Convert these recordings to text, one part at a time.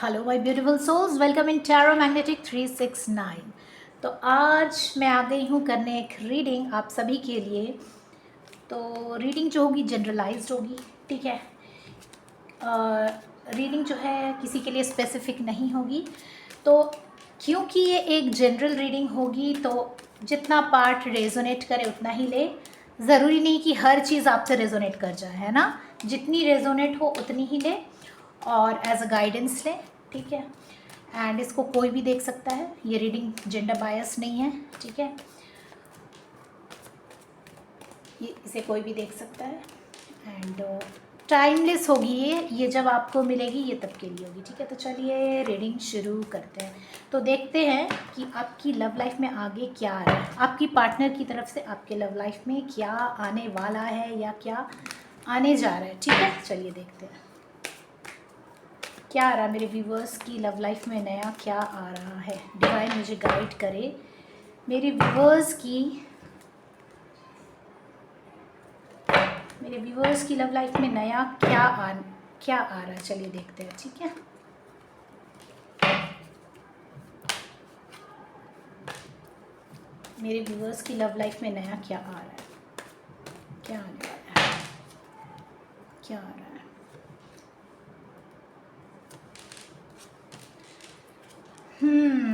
Hello my beautiful souls, welcome in tarot magnetic 369। तो आज मैं आ गई हूँ करने एक रीडिंग आप सभी के लिए। तो रीडिंग जो होगी जनरलाइज्ड होगी, ठीक है। रीडिंग जो है किसी के लिए स्पेसिफिक नहीं होगी। तो क्योंकि ये एक जनरल रीडिंग होगी तो जितना पार्ट रेजोनेट करे उतना ही ले। ज़रूरी नहीं कि हर चीज़ आपसे रेजोनेट कर जाए, है ना। जितनी रेजोनेट हो उतनी ही ले और एज अ गाइडेंस लें, ठीक है। एंड इसको कोई भी देख सकता है, ये रीडिंग जेंडर बायस नहीं है, ठीक है। ये इसे कोई भी देख सकता है एंड टाइमलेस होगी ये जब आपको मिलेगी ये तब के लिए होगी, ठीक है। तो चलिए रीडिंग शुरू करते हैं। तो देखते हैं कि आपकी लव लाइफ में आगे क्या आ रहा है, आपकी पार्टनर की तरफ से आपके लव लाइफ में क्या आने वाला है या क्या आने जा रहा है, ठीक है। चलिए देखते हैं क्या आ रहा है मेरे व्यूवर्स की लव लाइफ में, नया क्या आ रहा है। डिवाइन मुझे गाइड करे मेरे व्यूवर्स की लव लाइफ में नया क्या आ रहा है। चलिए देखते हैं, ठीक है। मेरे व्यूवर्स की लव लाइफ में नया क्या आ रहा है, क्या आने वाला है, क्या आ रहा है।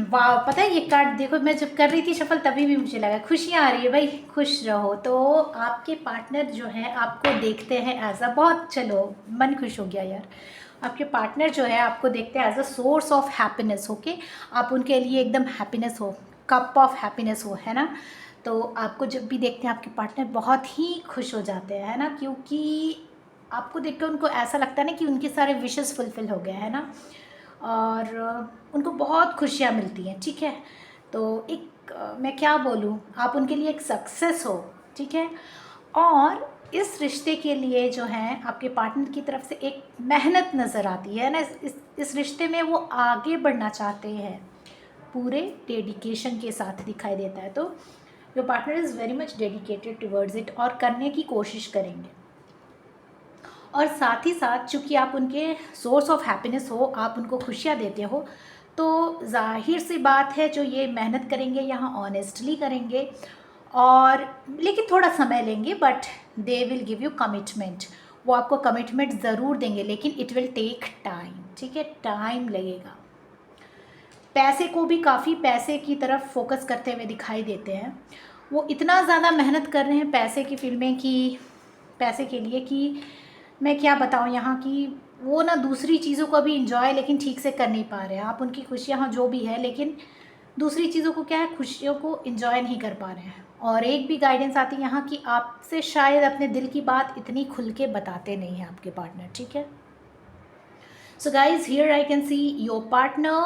वाह, पता है ये कार्ड देखो, मैं जब कर रही थी शफल तभी भी मुझे लगा खुशियाँ आ रही है भाई, खुश रहो। तो आपके पार्टनर जो है आपको देखते हैं एज अ, बहुत चलो मन खुश हो गया यार। आपके पार्टनर जो है आपको देखते हैं as a source of happiness, okay. आप उनके लिए एकदम हैप्पीनेस हो, कप ऑफ हैप्पीनेस हो, है ना। तो आपको जब भी देखते हैं आपके पार्टनर बहुत ही खुश हो जाते हैं, है ना, क्योंकि आपको देख कर उनको ऐसा लगता है ना कि उनके सारे विशेस फुलफिल हो गए, है ना। और उनको बहुत खुशियाँ मिलती हैं, ठीक है। तो एक मैं क्या बोलूँ, आप उनके लिए एक सक्सेस हो, ठीक है। और इस रिश्ते के लिए जो है आपके पार्टनर की तरफ से एक मेहनत नज़र आती है ना। इस रिश्ते में वो आगे बढ़ना चाहते हैं, पूरे डेडिकेशन के साथ दिखाई देता है। तो your partner is very much dedicated towards it और करने की कोशिश करेंगे। और साथ ही साथ चूँकि आप उनके सोर्स ऑफ हैप्पीनेस हो, आप उनको खुशियाँ देते हो, तो ज़ाहिर सी बात है जो ये मेहनत करेंगे यहाँ ऑनेस्टली करेंगे और लेकिन थोड़ा समय लेंगे, but they will give you commitment. वो आपको कमिटमेंट ज़रूर देंगे लेकिन इट विल टेक टाइम, ठीक है, टाइम लगेगा। पैसे को भी काफ़ी पैसे की तरफ फोकस करते हुए दिखाई देते हैं। वो इतना ज़्यादा मेहनत कर रहे हैं पैसे की फील्ड में कि पैसे के लिए कि मैं क्या बताऊँ यहाँ की वो ना दूसरी चीज़ों को भी इंजॉय लेकिन ठीक से कर नहीं पा रहे हैं। आप उनकी खुशियाँ हाँ जो भी है, लेकिन दूसरी चीज़ों को क्या है, खुशियों को इंजॉय नहीं कर पा रहे हैं। और एक भी गाइडेंस आती है यहाँ की आपसे शायद अपने दिल की बात इतनी खुल के बताते नहीं हैं आपके पार्टनर, ठीक है। So guys, here I can see your partner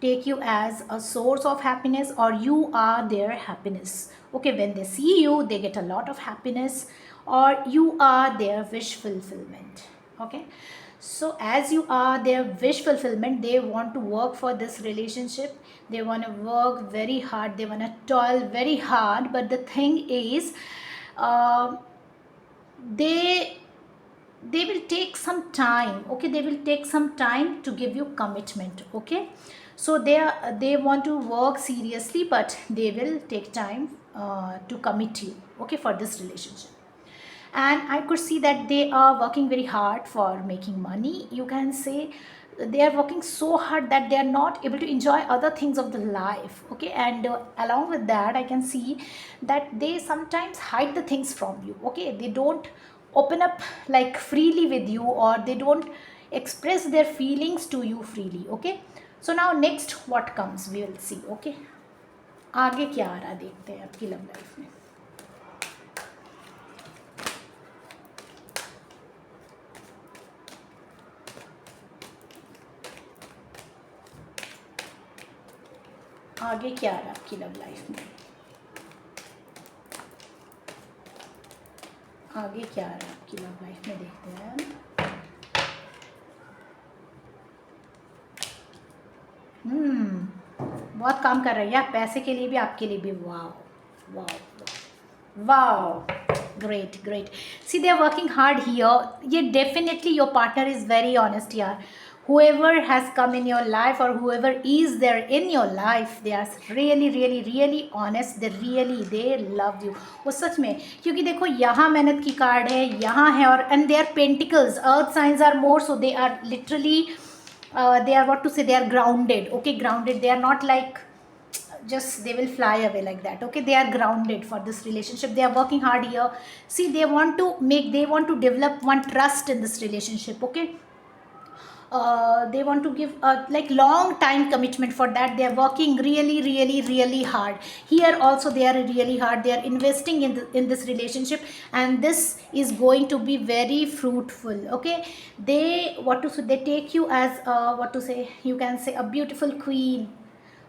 take you as a source of happiness or you are their happiness. Okay, when they see you, they get a lot of happiness or you are their wish fulfillment. Okay, so as you are their wish fulfillment, they want to work for this relationship. They want to work very hard. They want to toil very hard. But the thing is, uh, they they will take some time, okay, they will take some time to give you commitment, okay. So they want to work seriously but they will take time to commit you, okay, for this relationship. And I could see that they are working very hard for making money, you can say. They are working so hard that they are not able to enjoy other things of the life, okay. And along with that I can see that they sometimes hide the things from you, okay. They don't open up like freely with you or they don't express their feelings to you freely, okay. So now next what comes we will see, okay. आगे क्या आ रहा है देखते हैं आपकी love life में। आगे क्या आ रहा है आपकी लव लाइफ में, आगे क्या आ रहा है आपकी लव लाइफ में देखते हैं। बहुत काम कर रही है आप पैसे के लिए भी, आपके लिए भी। वाह वाह वाह, great great. See they are working hard here. ये definitely your partner is very honest यार। whoever has come in your life or whoever is there in your life, they are really really really honest, they love you, वो सच में। क्योंकि देखो यहाँ मेहनत की card है, यहाँ है, और and they are pentacles, earth signs are more, so they are literally they are, what to say, they are grounded, okay, grounded, they are not like just they will fly away like that, okay, they are grounded for this relationship, they are working hard here. See, they want to develop one trust in this relationship, okay. They want to give like long time commitment. For that they are working really really really hard. Here also they are really hard, they are investing in this relationship, and this is going to be very fruitful, okay. They, what to say, they take you as what to say, you can say a beautiful queen,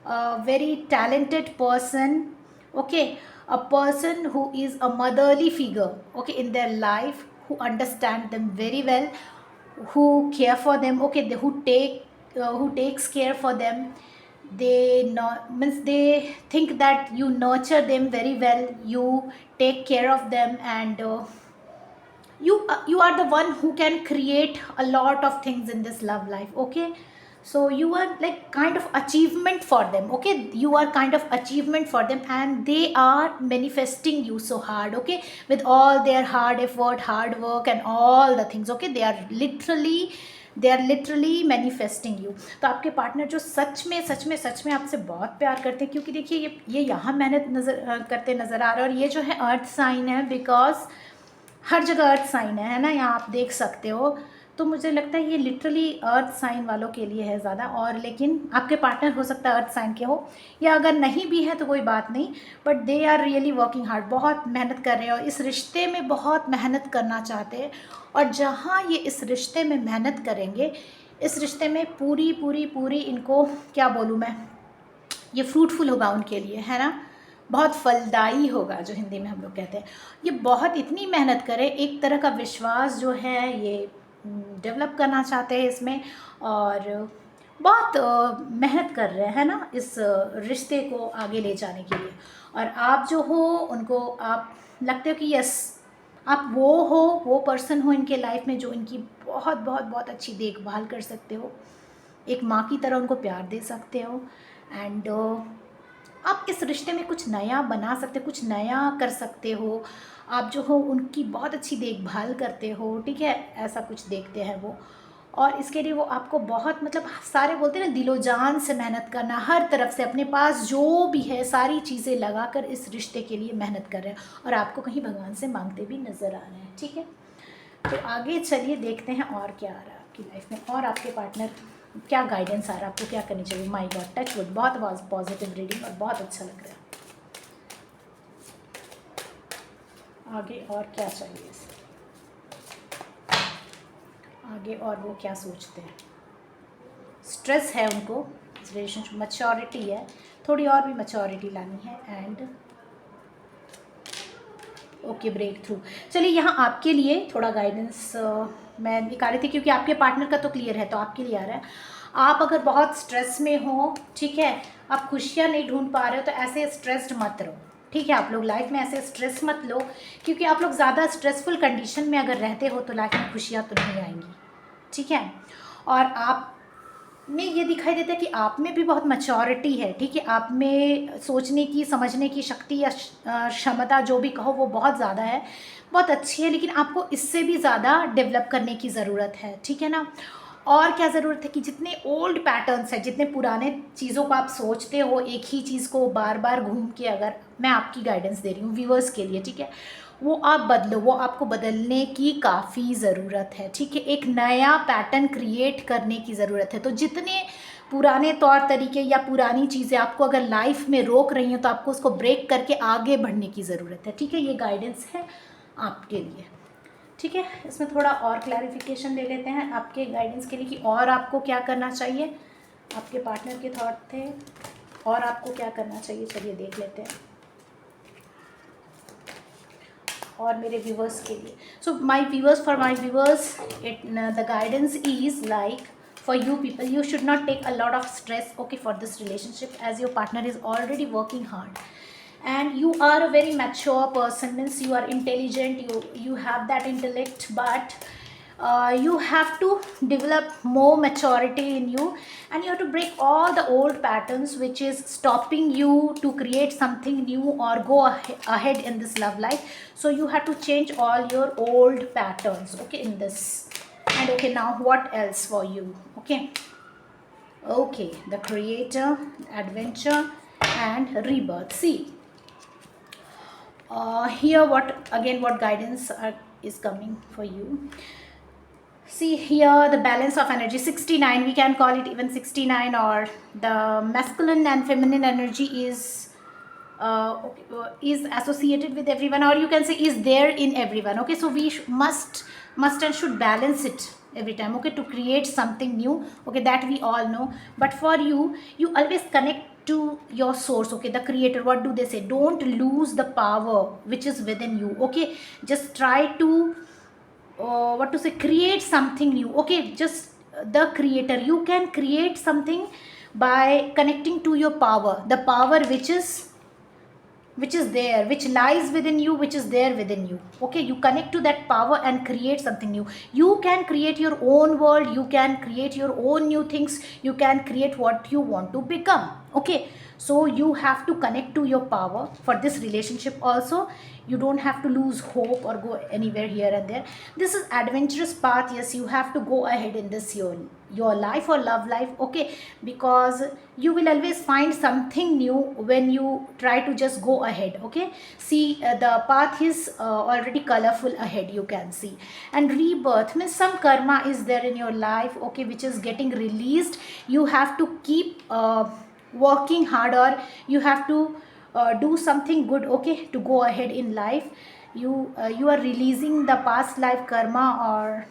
a very talented person, okay, a person who is a motherly figure, okay, in their life, who understand them very well, who care for them, okay, who takes care for them. They not means they think that you nurture them very well, you take care of them, and you are the one who can create a lot of things in this love life, okay. So you are like kind of achievement for them, okay, you are kind of achievement for them, and they are manifesting you so hard, okay, with all their hard effort, hard work and all the things, okay, they are literally manifesting you. तो आपके partner जो सच में आपसे बहुत प्यार करते हैं, क्योंकि देखिए ये यहाँ मेहनत करते नज़र आ रहे हैं, और ये जो है अर्थ साइन है, बिकॉज हर जगह अर्थ साइन है ना, यहाँ आप देख सकते हो। तो मुझे लगता है ये लिटरली अर्थ साइन वालों के लिए है ज़्यादा, और लेकिन आपके पार्टनर हो सकता है अर्थ साइन के हो, या अगर नहीं भी है तो कोई बात नहीं, but they are really working hard, बहुत मेहनत कर रहे हैं और इस रिश्ते में बहुत मेहनत करना चाहते हैं। और जहाँ ये इस रिश्ते में मेहनत करेंगे, इस रिश्ते में पूरी इनको क्या बोलूँ मैं, ये फ्रूटफुल होगा उनके लिए, है ना, बहुत फलदायी होगा, जो हिंदी में हम लोग कहते हैं। ये बहुत इतनी मेहनत करें, एक तरह का विश्वास जो है ये डेवलप करना चाहते हैं इसमें, और बहुत मेहनत कर रहे हैं ना इस रिश्ते को आगे ले जाने के लिए। और आप जो हो उनको, आप लगते हो कि यस, आप वो पर्सन हो इनके लाइफ में जो इनकी बहुत अच्छी देखभाल कर सकते हो, एक माँ की तरह उनको प्यार दे सकते हो, एंड आप इस रिश्ते में कुछ नया बना सकते हो, कुछ नया कर सकते हो। आप जो हो उनकी बहुत अच्छी देखभाल करते हो, ठीक है, ऐसा कुछ देखते हैं वो। और इसके लिए वो आपको बहुत, मतलब सारे बोलते हैं ना, दिलो जान से मेहनत करना, हर तरफ से अपने पास जो भी है सारी चीज़ें लगाकर इस रिश्ते के लिए मेहनत कर रहे हैं, और आपको कहीं भगवान से मांगते भी नज़र आ रहे हैं, ठीक है। तो आगे चलिए देखते हैं और क्या आ रहा है आपकी लाइफ में, और आपके पार्टनर क्या गाइडेंस आ रहा है, आपको क्या करनी चाहिए। माय गॉड, टच वुड, बहुत पॉजिटिव रीडिंग और बहुत अच्छा लग रहा है। आगे और क्या चाहिए इसे, आगे और वो क्या सोचते हैं। स्ट्रेस है उनको इस रिलेशनशिप, मैच्योरिटी है, थोड़ी और भी मैच्योरिटी लानी है, एंड ओके, ब्रेक थ्रू। चलिए यहाँ आपके लिए थोड़ा गाइडेंस मैं निकाली थी, क्योंकि आपके पार्टनर का तो क्लियर है, तो आपके लिए आ रहा है। आप अगर बहुत स्ट्रेस में हो, ठीक है, आप खुशियाँ नहीं ढूंढ पा रहे हो, तो ऐसे स्ट्रेस्ड मत रहो, ठीक है। आप लोग लाइफ में ऐसे स्ट्रेस मत लो, क्योंकि आप लोग ज़्यादा स्ट्रेसफुल कंडीशन में अगर रहते हो तो लाइफ में खुशियाँ तो नहीं आएंगी, ठीक है। और आप में ये दिखाई देता है कि आप में भी बहुत मैच्योरिटी है, ठीक है, आप में सोचने की, समझने की शक्ति या क्षमता जो भी कहो वो बहुत ज़्यादा है, बहुत अच्छी है, लेकिन आपको इससे भी ज़्यादा डेवलप करने की ज़रूरत है, ठीक है ना। और क्या ज़रूरत है कि जितने ओल्ड पैटर्न्स हैं, जितने पुराने चीज़ों को आप सोचते हो, एक ही चीज़ को बार बार घूम के, अगर मैं आपकी गाइडेंस दे रही हूँ व्यूअर्स के लिए, ठीक है, वो आप बदलो, वो आपको बदलने की काफ़ी ज़रूरत है, ठीक है। एक नया पैटर्न क्रिएट करने की ज़रूरत है। तो जितने पुराने तौर तरीके या पुरानी चीज़ें आपको अगर लाइफ में रोक रही हैं, तो आपको उसको ब्रेक करके आगे बढ़ने की ज़रूरत है, ठीक है। ये गाइडेंस है आपके लिए, ठीक है। इसमें थोड़ा और क्लैरिफिकेशन ले लेते हैं आपके गाइडेंस के लिए कि और आपको क्या करना चाहिए। आपके पार्टनर के थॉट थे, और आपको क्या करना चाहिए, चलिए देख लेते हैं। और मेरे व्यूवर्स के लिए, so my viewers, for my viewers, the guidance is like, for you people, you should not take a lot of stress, okay, for this relationship, as your partner is already working hard, and you are a very mature person, means you are intelligent, you have that intellect, but You have to develop more maturity in you, and you have to break all the old patterns which is stopping you to create something new or go ahead in this love life. So you have to change all your old patterns, okay, in this. And okay, now what else for you? Okay, the creator, adventure, and rebirth. See, here what guidance is coming for you. See here, the balance of energy 69, we can call it even 69, or the masculine and feminine energy is associated with everyone, or you can say is there in everyone. Okay, so we must and should balance it every time, okay, to create something new, okay, that we all know. But for you, you always connect to your source, okay, the creator. What do they say? Don't lose the power which is within you, okay. Just try to what to say, create something new, okay. Just the creator, you can create something by connecting to your power, the power which is there, which lies within you, which is there within you, okay. You connect to that power and create something new. You can create your own world, you can create your own new things, you can create what you want to become, okay. So you have to connect to your power for this relationship also. You don't have to lose hope or go anywhere here and there. This is adventurous path. Yes, you have to go ahead in this your life or love life, okay, because you will always find something new when you try to just go ahead, okay. See, the path is already colorful ahead, you can see. And rebirth means some karma is there in your life, okay, which is getting released. You have to keep working hard, or you have to do something good, okay, to go ahead in life. You are releasing the past life karma, or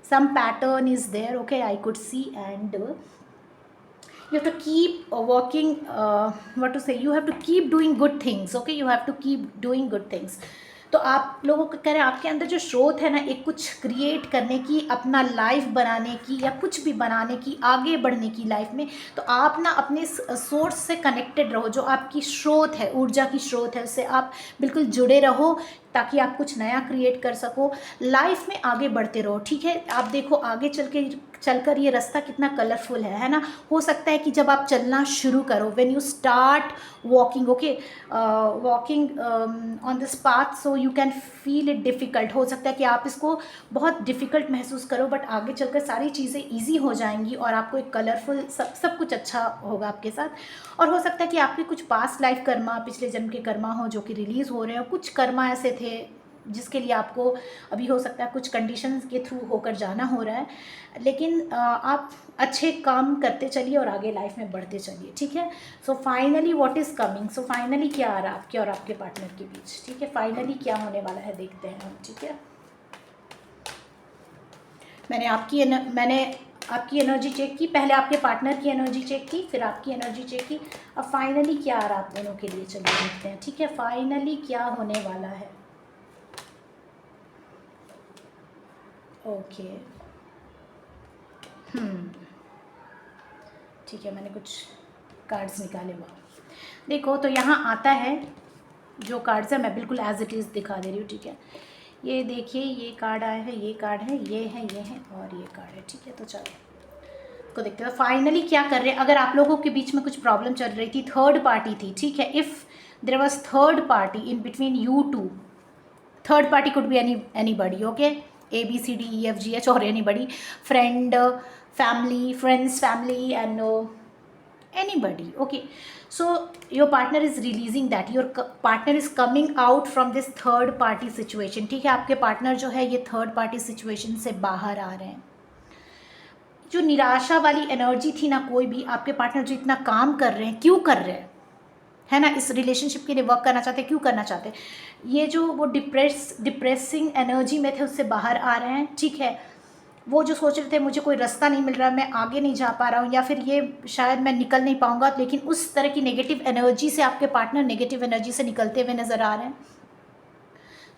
some pattern is there, okay, I could see. And you have to keep working, what to say, you have to keep doing good things, okay. You have to keep doing good things. तो आप लोगों को कह रहे हैं आपके अंदर जो स्रोत है ना, एक कुछ क्रिएट करने की, अपना लाइफ बनाने की, या कुछ भी बनाने की, आगे बढ़ने की लाइफ में, तो आप ना अपने सोर्स से कनेक्टेड रहो। जो आपकी स्रोत है, ऊर्जा की स्रोत है, उससे आप बिल्कुल जुड़े रहो, ताकि आप कुछ नया क्रिएट कर सको, लाइफ में आगे बढ़ते रहो, ठीक है। आप देखो आगे चलकर ये रास्ता कितना कलरफुल है ना। हो सकता है कि जब आप चलना शुरू करो, when you start walking, okay, walking on this path, so you can feel it difficult. हो सकता है कि आप इसको बहुत डिफ़िकल्ट महसूस करो, बट आगे चलकर सारी चीज़ें ईजी हो जाएंगी और आपको एक कलरफुल सब कुछ अच्छा होगा आपके साथ। और हो सकता है कि आपके कुछ पास्ट लाइफ कर्मा, पिछले जन्म के कर्मा हो जो कि रिलीज़ हो रहे हो। कुछ कर्मा ऐसे थे जिसके लिए आपको अभी हो सकता है कुछ कंडीशंस के थ्रू होकर जाना हो रहा है, लेकिन आप अच्छे काम करते चलिए और आगे लाइफ में बढ़ते चलिए, ठीक है। So finally what is coming, so finally क्या आ रहा है आपके और आपके पार्टनर के बीच, ठीक है। फाइनली क्या होने वाला है देखते हैं हम, ठीक है। मैंने आपकी एनर्जी चेक की, पहले आपके पार्टनर की एनर्जी चेक की, फिर आपकी एनर्जी चेक की। अब फाइनली क्या आ रहा है आप दोनों के लिए, चलिए देखते हैं, ठीक है। फाइनली क्या होने वाला है, ओके, ठीक है। मैंने कुछ कार्ड्स निकाले हुआ, देखो तो यहाँ आता है जो कार्ड्स है, मैं बिल्कुल एज इट इज़ दिखा दे रही हूँ, ठीक है। ये देखिए, ये कार्ड आया है, ये कार्ड है, ये है, ये है, और ये कार्ड है, ठीक है। तो चलो को देखते हैं फाइनली क्या कर रहे हैं। अगर आप लोगों के बीच में कुछ प्रॉब्लम चल रही थी, थर्ड पार्टी थी, ठीक है। If there was third party in between you two, third party could be anybody, okay, ABCDEFGH, or anybody, friend, family, friends, family, and anybody, okay. So your partner is releasing that, your partner is coming out from this third party situation, ठीक है। आपके partner जो है ये third party situation से बाहर आ रहे हैं। जो निराशा वाली एनर्जी थी ना, कोई भी आपके पार्टनर जो इतना काम कर रहे हैं, क्यों कर रहे हैं, है ना, इस रिलेशनशिप के लिए वर्क करना चाहते हैं, क्यों करना चाहते हैं, ये जो वो डिप्रेसिंग एनर्जी में थे उससे बाहर आ रहे हैं, ठीक है। वो जो सोच रहे थे मुझे कोई रास्ता नहीं मिल रहा, मैं आगे नहीं जा पा रहा हूँ, या फिर ये शायद मैं निकल नहीं पाऊँगा, लेकिन उस तरह की नेगेटिव एनर्जी से आपके पार्टनर नेगेटिव एनर्जी से निकलते हुए नज़र आ रहे हैं।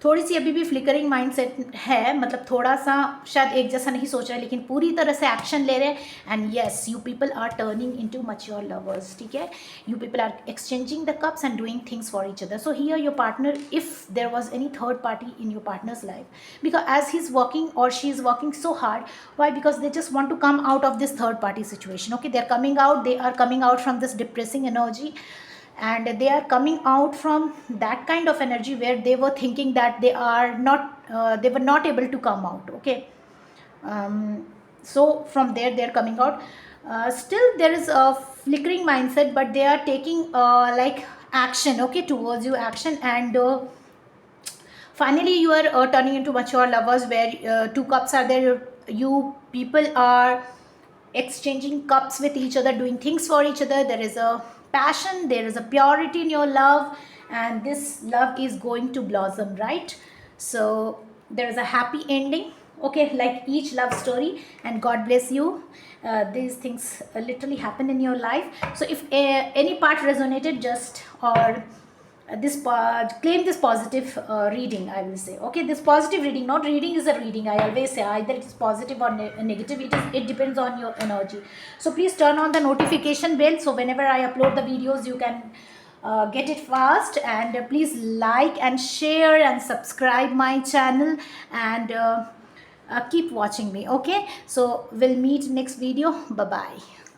थोड़ी सी अभी भी फ्लिकरिंग माइंडसेट है, मतलब थोड़ा सा शायद एक जैसा नहीं सोच रहे हैं, लेकिन पूरी तरह से एक्शन ले रहे हैं. And yes, you people are turning into mature lovers. ठीक है, you people are exchanging the cups and doing things for each other. So here your partner, if there was any third party in your partner's life, because as he's working or she is working so hard, why? Because they just want to come out of this third party situation. Okay, they are coming out from this depressing energy, and they are coming out from that kind of energy where they were thinking that they were not able to come out. Okay, so from there they are coming out. Still there is a flickering mindset, but they are taking like action, okay, towards you, action. And finally you are turning into mature lovers, where two cups are there. You people are exchanging cups with each other, doing things for each other. There is a passion, there is a purity in your love, and this love is going to blossom, right? So there is a happy ending, okay, like each love story. And God bless you. These things literally happen in your life. So if any part resonated, just or this part, claim this positive reading, I will say. Okay, this positive reading, not reading is a reading, I always say. Either it is positive or negative, it depends on your energy. So please turn on the notification bell, so whenever I upload the videos, you can get it fast. And please like and share and subscribe my channel. And keep watching me. Okay, so we'll meet next video. Bye bye.